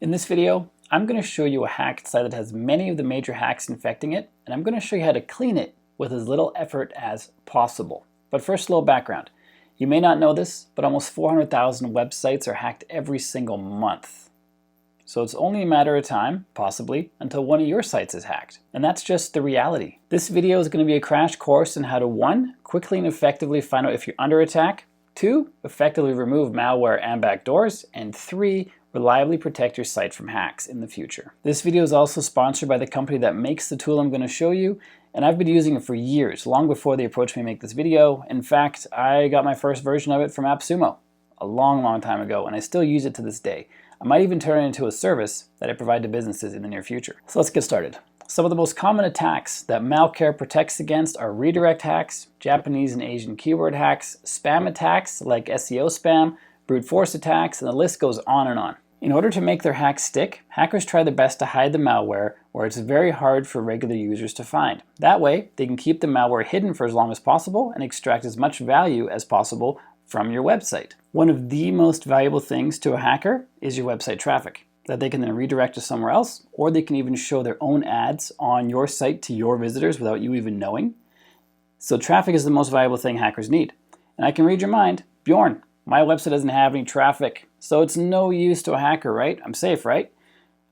In this video, I'm going to show you a hacked site that has many of the major hacks infecting it, and I'm going to show you how to clean it with as little effort as possible. But first, a little background. You may not know this, but almost 400,000 websites are hacked every single month. So it's only a matter of time, possibly, until one of your sites is hacked. And that's just the reality. This video is going to be a crash course on how to 1. Quickly and effectively find out if you're under attack, 2. Effectively remove malware and backdoors, and 3. Reliably protect your site from hacks in the future. This video is also sponsored by the company that makes the tool I'm going to show you, and I've been using it for years, long before they approached me to make this video. In fact, I got my first version of it from AppSumo a long time ago, and I still use it to this day. I might even turn it into a service that I provide to businesses in the near future. So let's get started. Some of the most common attacks that MalCare protects against are redirect hacks, Japanese and Asian keyword hacks, spam attacks like SEO spam, brute force attacks, and the list goes on and on. In order to make their hacks stick, hackers try their best to hide the malware where it's very hard for regular users to find. That way, they can keep the malware hidden for as long as possible and extract as much value as possible from your website. One of the most valuable things to a hacker is your website traffic, that they can then redirect to somewhere else, or they can even show their own ads on your site to your visitors without you even knowing. So traffic is the most valuable thing hackers need. And I can read your mind. Bjorn, my website doesn't have any traffic, so it's no use to a hacker, right? I'm safe, right?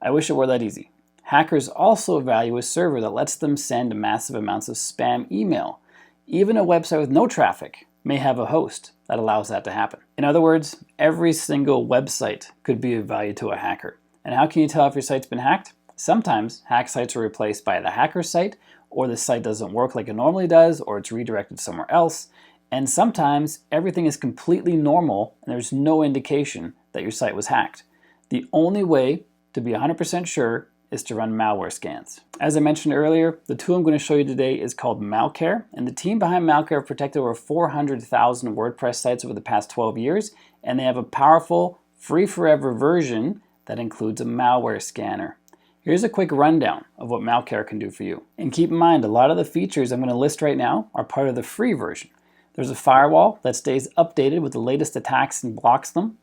I wish it were that easy. Hackers also value a server that lets them send massive amounts of spam email. Even a website with no traffic may have a host that allows that to happen. In other words, every single website could be of value to a hacker. And how can you tell if your site's been hacked? Sometimes hacked sites are replaced by the hacker's site, or the site doesn't work like it normally does, or it's redirected somewhere else. And sometimes everything is completely normal and there's no indication that your site was hacked. The only way to be 100% sure is to run malware scans. As I mentioned earlier, the tool I'm going to show you today is called MalCare, and the team behind MalCare have protected over 400,000 WordPress sites over the past 12 years, and they have a powerful, free forever version that includes a malware scanner. Here's a quick rundown of what MalCare can do for you. And keep in mind, a lot of the features I'm going to list right now are part of the free version. There's a firewall that stays updated with the latest attacks and blocks them.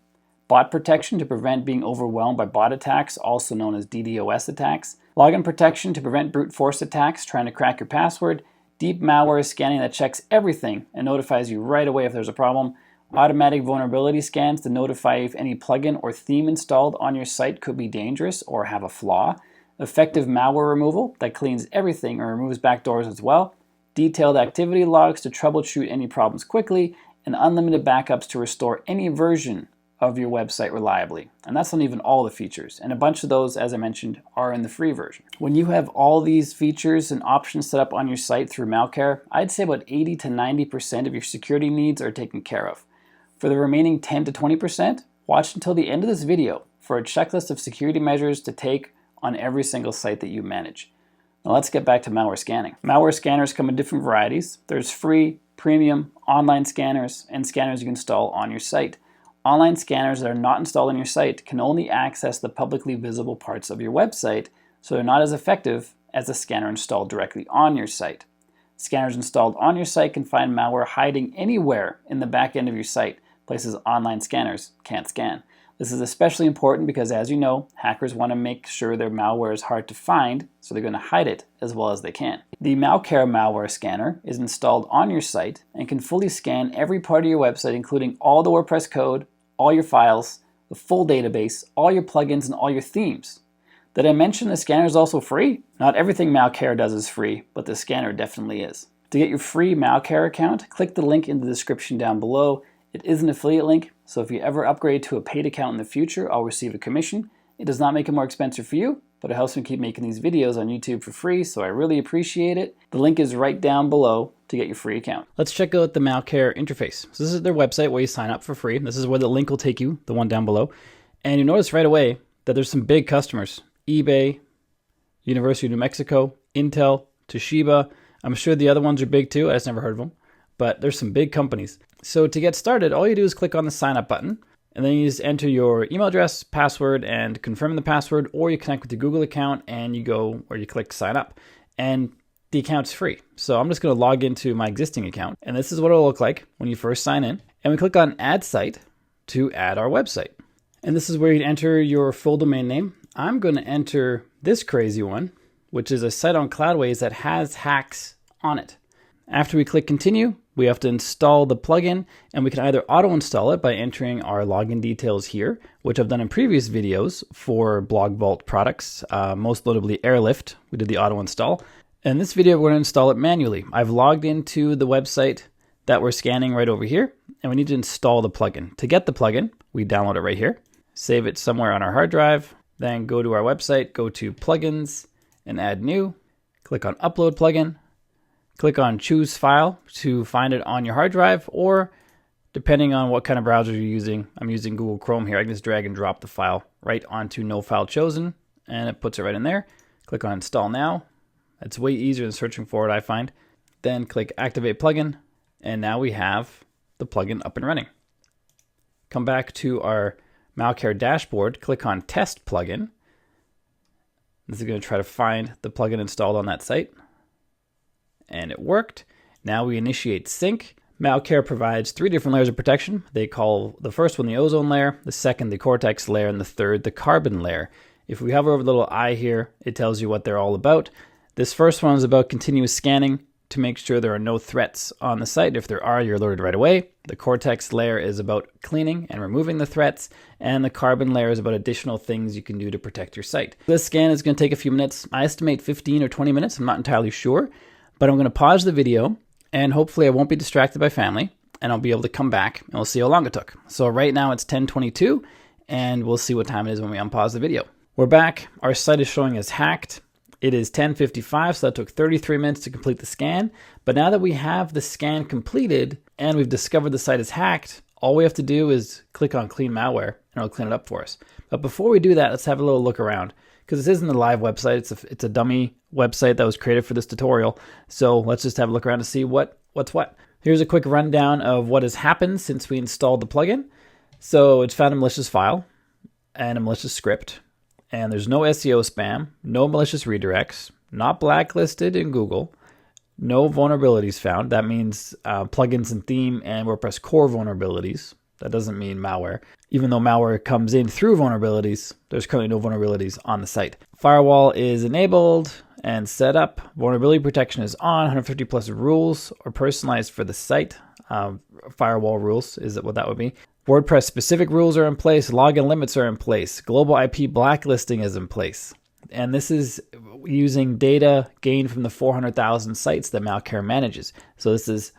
Bot protection to prevent being overwhelmed by bot attacks, also known as DDoS attacks. Login protection to prevent brute force attacks trying to crack your password. Deep malware scanning that checks everything and notifies you right away if there's a problem. Automatic vulnerability scans to notify if any plugin or theme installed on your site could be dangerous or have a flaw. Effective malware removal that cleans everything and removes backdoors as well. Detailed activity logs to troubleshoot any problems quickly, and unlimited backups to restore any version of your website reliably. And that's not even all the features. And a bunch of those, as I mentioned, are in the free version. When you have all these features and options set up on your site through MalCare, I'd say about 80 to 90% of your security needs are taken care of. For the remaining 10 to 20%, watch until the end of this video for a checklist of security measures to take on every single site that you manage. Now let's get back to malware scanning. Malware scanners come in different varieties. There's free, premium, online scanners, and scanners you can install on your site. Online scanners that are not installed on your site can only access the publicly visible parts of your website, so they're not as effective as a scanner installed directly on your site. Scanners installed on your site can find malware hiding anywhere in the back end of your site, places online scanners can't scan. This is especially important because, as you know, hackers want to make sure their malware is hard to find, so they're going to hide it as well as they can. The MalCare malware scanner is installed on your site and can fully scan every part of your website, including all the WordPress code, all your files, the full database, all your plugins, and all your themes. Did I mention the scanner is also free? Not everything MalCare does is free, but the scanner definitely is. To get your free MalCare account, click the link in the description down below. It is an affiliate link, so if you ever upgrade to a paid account in the future, I'll receive a commission. It does not make it more expensive for you, but it helps me keep making these videos on YouTube for free, so I really appreciate it. The link is right down below to get your free account. Let's check out the MalCare interface. So this is their website where you sign up for free. This is where the link will take you, the one down below. And you notice right away that there's some big customers. eBay, University of New Mexico, Intel, Toshiba. I'm sure the other ones are big too. I just never heard of them. But there's some big companies. So to get started, all you do is click on the sign up button, and then you just enter your email address, password, and confirm the password, or you connect with your Google account and you go where you click sign up. And the account's free. So I'm just going to log into my existing account, and this is what it'll look like when you first sign in. And we click on add site to add our website. And this is where you enter your full domain name. I'm going to enter this crazy one, which is a site on Cloudways that has hacks on it. After we click continue, we have to install the plugin, and we can either auto install it by entering our login details here, which I've done in previous videos for Blog Vault products, most notably Airlift. We did the auto install. In this video, we're going to install it manually. I've logged into the website that we're scanning right over here, and we need to install the plugin. To get the plugin, we download it right here, save it somewhere on our hard drive, then go to our website, go to plugins and add new, click on upload plugin, click on choose file to find it on your hard drive, or depending on what kind of browser you're using, I'm using Google Chrome here. I can just drag and drop the file right onto no file chosen, and it puts it right in there. Click on install now. It's way easier than searching for it, I find. Then click activate plugin, and now we have the plugin up and running. Come back to our MalCare dashboard, click on test plugin. This is going to try to find the plugin installed on that site. And it worked. Now we initiate sync. MalCare provides 3 different layers of protection. They call the first one the ozone layer, the second the cortex layer, and the third the carbon layer. If we hover over the little eye here, it tells you what they're all about. This first one is about continuous scanning to make sure there are no threats on the site. If there are, you're alerted right away. The cortex layer is about cleaning and removing the threats, and the carbon layer is about additional things you can do to protect your site. This scan is going to take a few minutes. I estimate 15 or 20 minutes. I'm not entirely sure. But I'm going to pause the video, and hopefully I won't be distracted by family, and I'll be able to come back, and we'll see how long it took. So right now it's 10:22, and we'll see what time it is when we unpause the video. We're back. Our site is showing as hacked. It is 10:55, so that took 33 minutes to complete the scan. But now that we have the scan completed, and we've discovered the site is hacked, all we have to do is click on clean malware, and it'll clean it up for us. But before we do that, let's have a little look around, because this isn't a live website. It's a dummy website that was created for this tutorial. So let's just have a look around to see what's what. Here's a quick rundown of what has happened since we installed the plugin. So it's found a malicious file and a malicious script, and there's no SEO spam, no malicious redirects, not blacklisted in Google, no vulnerabilities found. That means plugins and theme and WordPress core vulnerabilities. That doesn't mean malware. Even though malware comes in through vulnerabilities, there's currently no vulnerabilities on the site. Firewall is enabled and set up. Vulnerability protection is on. 150 plus rules are personalized for the site. Firewall rules is what that would be. WordPress specific rules are in place. Login limits are in place. Global IP blacklisting is in place. And this is using data gained from the 400,000 sites that MalCare manages. So this is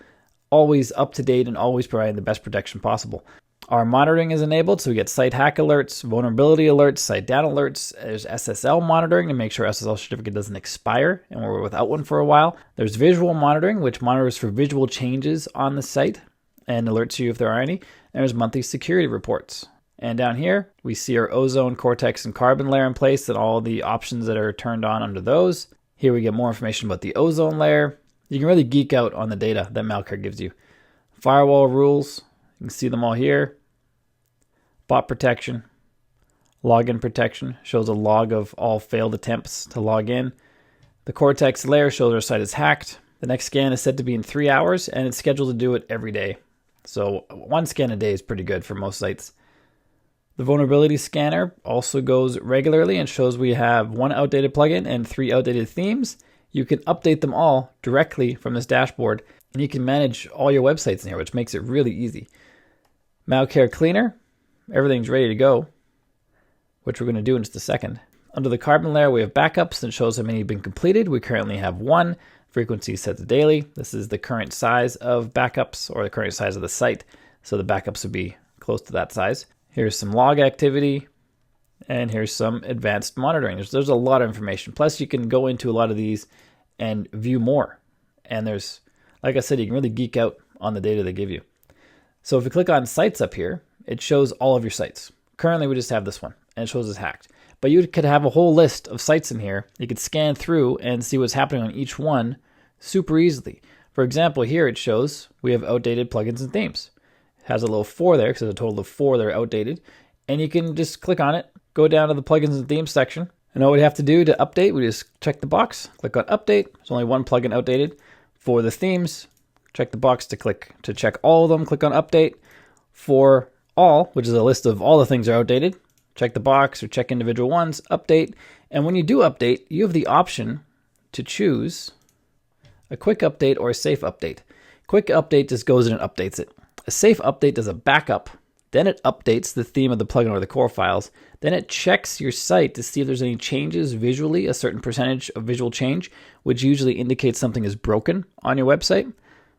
always up to date and always providing the best protection possible. Our monitoring is enabled, so we get site hack alerts, vulnerability alerts, site down alerts. There's SSL monitoring to make sure SSL certificate doesn't expire and we're without one for a while. There's visual monitoring, which monitors for visual changes on the site and alerts you if there are any. And there's monthly security reports. And down here, we see our ozone, cortex, and carbon layer in place and all the options that are turned on under those. Here we get more information about the ozone layer. You can really geek out on the data that MalCare gives you. Firewall rules, you can see them all here. Bot protection, login protection, shows a log of all failed attempts to log in. The cortex layer shows our site is hacked. The next scan is set to be in 3 hours, and it's scheduled to do it every day. So 1 scan a day is pretty good for most sites. The vulnerability scanner also goes regularly and shows we have 1 outdated plugin and 3 outdated themes. You can update them all directly from this dashboard, and you can manage all your websites in here, which makes it really easy. MalCare Cleaner, everything's ready to go, which we're going to do in just a second. Under the carbon layer, we have backups that shows how many have been completed. We currently have 1. Frequency set to daily. This is the current size of backups or the current size of the site. So the backups would be close to that size. Here's some log activity, and here's some advanced monitoring. There's a lot of information. Plus, you can go into a lot of these and view more. And there's, like I said, you can really geek out on the data they give you. So if you click on sites up here, it shows all of your sites. Currently, we just have this one, and it shows it's hacked. But you could have a whole list of sites in here. You could scan through and see what's happening on each one super easily. For example, here it shows we have outdated plugins and themes. It has a little 4 there because there's a total of 4 that are outdated. And you can just click on it, go down to the plugins and themes section. And all we have to do to update, we just check the box, click on update. There's only 1 plugin outdated. For the themes, check the box to check all of them, click on update. For all, which is a list of all the things that are outdated. Check the box or check individual ones, update. And when you do update, you have the option to choose a quick update or a safe update. Quick update just goes in and updates it. A safe update does a backup. Then it updates the theme of the plugin or the core files. Then it checks your site to see if there's any changes visually, a certain percentage of visual change, which usually indicates something is broken on your website.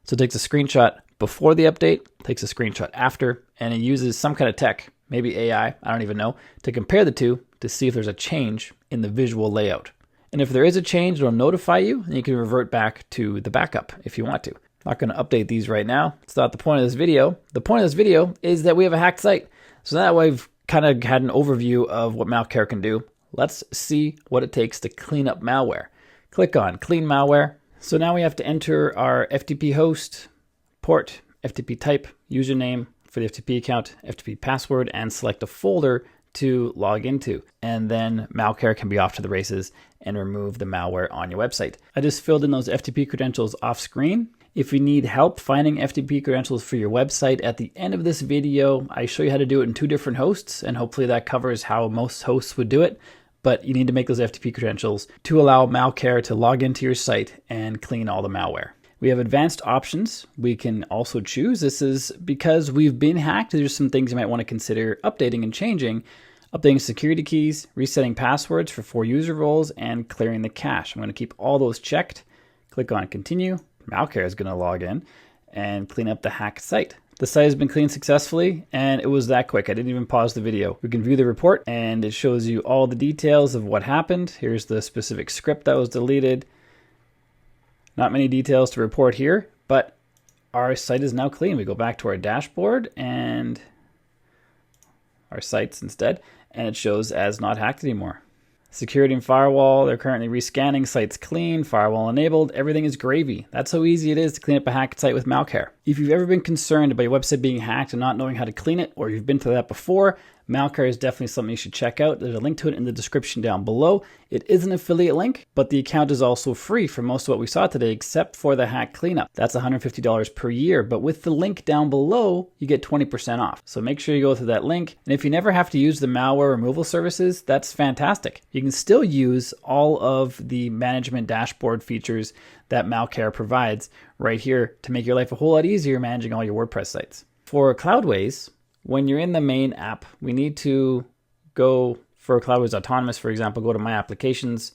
So it takes a screenshot before the update, takes a screenshot after, and it uses some kind of tech, maybe AI, I don't even know, to compare the two to see if there's a change in the visual layout. And if there is a change, it'll notify you, and you can revert back to the backup if you want to. I'm not going to update these right now. It's not the point of this video. The point of this video is that we have a hacked site. So that way we've kind of had an overview of what MalCare can do. Let's see what it takes to clean up malware. Click on Clean Malware. So now we have to enter our FTP host, port, FTP type, username for the FTP account, FTP password, and select a folder to log into. And then MalCare can be off to the races and remove the malware on your website. I just filled in those FTP credentials off screen. If you need help finding FTP credentials for your website, at the end of this video, I show you how to do it in 2 different hosts, and hopefully that covers how most hosts would do it. But you need to make those FTP credentials to allow MalCare to log into your site and clean all the malware. We have advanced options we can also choose. This is because we've been hacked. There's some things you might want to consider updating and changing. Updating security keys, resetting passwords for 4 user roles, and clearing the cache. I'm going to keep all those checked. Click on Continue. MalCare is going to log in and clean up the hacked site. The site has been cleaned successfully, and it was that quick. I didn't even pause the video. We can view the report, and it shows you all the details of what happened. Here's the specific script that was deleted. Not many details to report here, but our site is now clean. We go back to our dashboard and our sites instead, and it shows as not hacked anymore. Security and firewall, they're currently rescanning, site's clean, firewall enabled, everything is gravy. That's how easy it is to clean up a hacked site with MalCare. If you've ever been concerned about your website being hacked and not knowing how to clean it, or you've been through that before, MalCare is definitely something you should check out. There's a link to it in the description down below. It is an affiliate link, but the account is also free for most of what we saw today, except for the hack cleanup. That's $150 per year, but with the link down below, you get 20% off. So make sure you go through that link. And if you never have to use the malware removal services, that's fantastic. You can still use all of the management dashboard features that MalCare provides right here to make your life a whole lot easier managing all your WordPress sites. For Cloudways, when you're in the main app, we need to go for Cloudways Autonomous, for example, go to My Applications,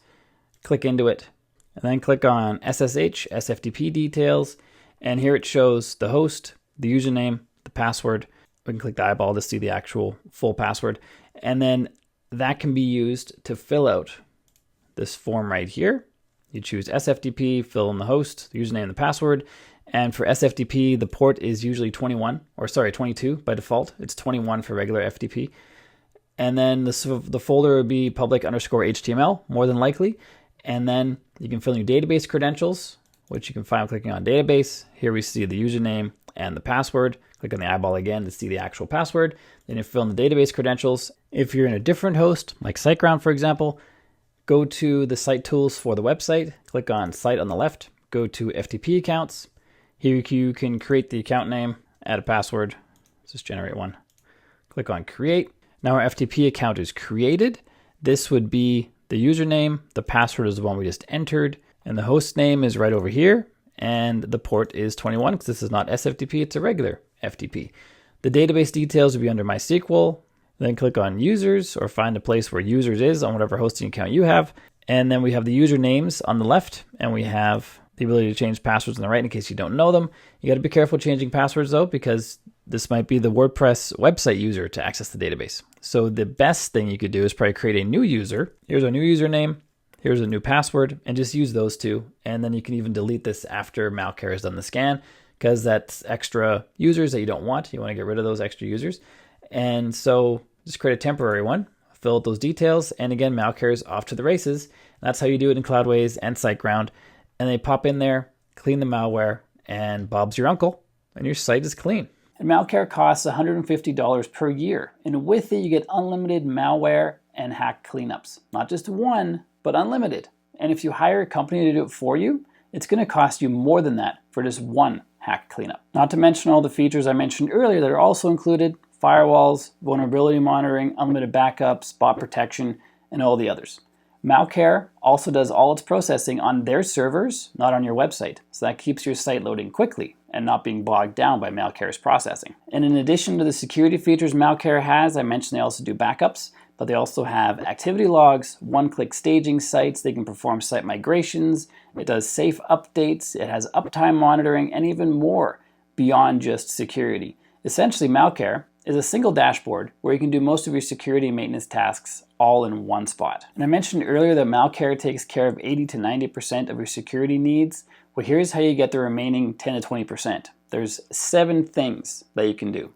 click into it, and then click on SSH, SFTP details, and here it shows the host, the username, the password. We can click the eyeball to see the actual full password, and then that can be used to fill out this form right here. You choose SFTP, fill in the host, the username, and the password. And for SFTP, the port is usually 22 by default. It's 21 for regular FTP. And then the folder would be public_HTML, more than likely. And then you can fill in your database credentials, which you can find by clicking on database. Here we see the username and the password. Click on the eyeball again to see the actual password. Then you fill in the database credentials. If you're in a different host, like Siteground, for example, go to the site tools for the website. Click on Site on the left. Go to FTP accounts. Here you can create the account name, add a password. Let's just generate one. Click on Create. Now our FTP account is created. This would be the username. The password is the one we just entered. And the host name is right over here. And the port is 21 because this is not SFTP, it's a regular FTP. The database details will be under MySQL. Then click on Users or find a place where Users is on whatever hosting account you have. And then we have the usernames on the left, and we have the ability to change passwords on the right in case you don't know them. You got to be careful changing passwords though, because this might be the WordPress website user to access the database. So the best thing you could do is probably create a new user. Here's a new username. Here's a new password, and just use those two. And then you can even delete this after MalCare has done the scan, because that's extra users that you don't want. You want to get rid of those extra users. And so just create a temporary one, fill out those details. And again, MalCare is off to the races. That's how you do it in Cloudways and Siteground. And they pop in there, clean the malware, and Bob's your uncle, and your site is clean. And MalCare costs $150 per year. And with it, you get unlimited malware and hack cleanups. Not just one, but unlimited. And if you hire a company to do it for you, it's going to cost you more than that for just one hack cleanup. Not to mention all the features I mentioned earlier that are also included: firewalls, vulnerability monitoring, unlimited backups, bot protection, and all the others. MalCare also does all its processing on their servers, not on your website. So that keeps your site loading quickly and not being bogged down by MalCare's processing. And in addition to the security features MalCare has, I mentioned they also do backups, but they also have activity logs, one-click staging sites. They can perform site migrations. It does safe updates. It has uptime monitoring and even more beyond just security. Essentially, MalCare is a single dashboard where you can do most of your security and maintenance tasks all in one spot. And I mentioned earlier that MalCare takes care of 80 to 90% of your security needs. Well, here's how you get the remaining 10 to 20%. There's 7 things that you can do.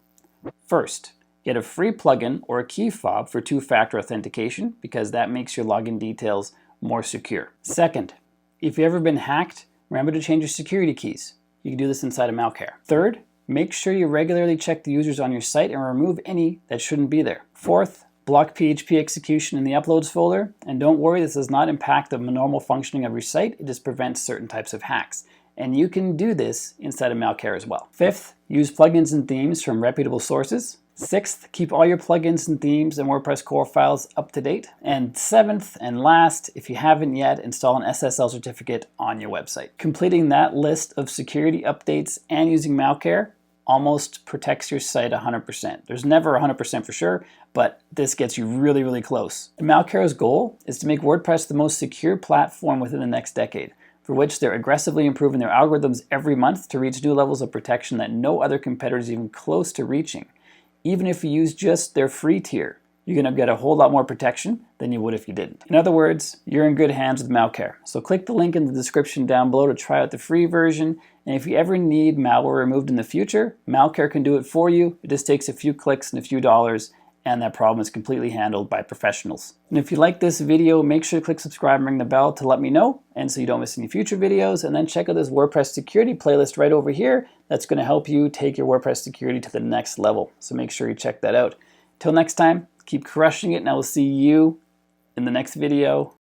First, get a free plugin or a key fob for two-factor authentication because that makes your login details more secure. Second, if you've ever been hacked, remember to change your security keys. You can do this inside of MalCare. Third, make sure you regularly check the users on your site and remove any that shouldn't be there. Fourth, block PHP execution in the uploads folder. And don't worry, this does not impact the normal functioning of your site. It just prevents certain types of hacks. And you can do this inside of MalCare as well. Fifth, use plugins and themes from reputable sources. Sixth, keep all your plugins and themes and WordPress core files up to date. And seventh and last, if you haven't yet, install an SSL certificate on your website. Completing that list of security updates and using MalCare almost protects your site 100%. There's never 100% for sure, but this gets you really, really close. And MalCare's goal is to make WordPress the most secure platform within the next decade, for which they're aggressively improving their algorithms every month to reach new levels of protection that no other competitor is even close to reaching. Even if you use just their free tier, you're going to get a whole lot more protection than you would if you didn't. In other words, you're in good hands with MalCare. So click the link in the description down below to try out the free version. And if you ever need malware removed in the future, MalCare can do it for you. It just takes a few clicks and a few dollars, and that problem is completely handled by professionals. And if you like this video, make sure to click subscribe and ring the bell to let me know, and so you don't miss any future videos. And then check out this WordPress security playlist right over here. That's going to help you take your WordPress security to the next level. So make sure you check that out. Till next time, keep crushing it, and I will see you in the next video.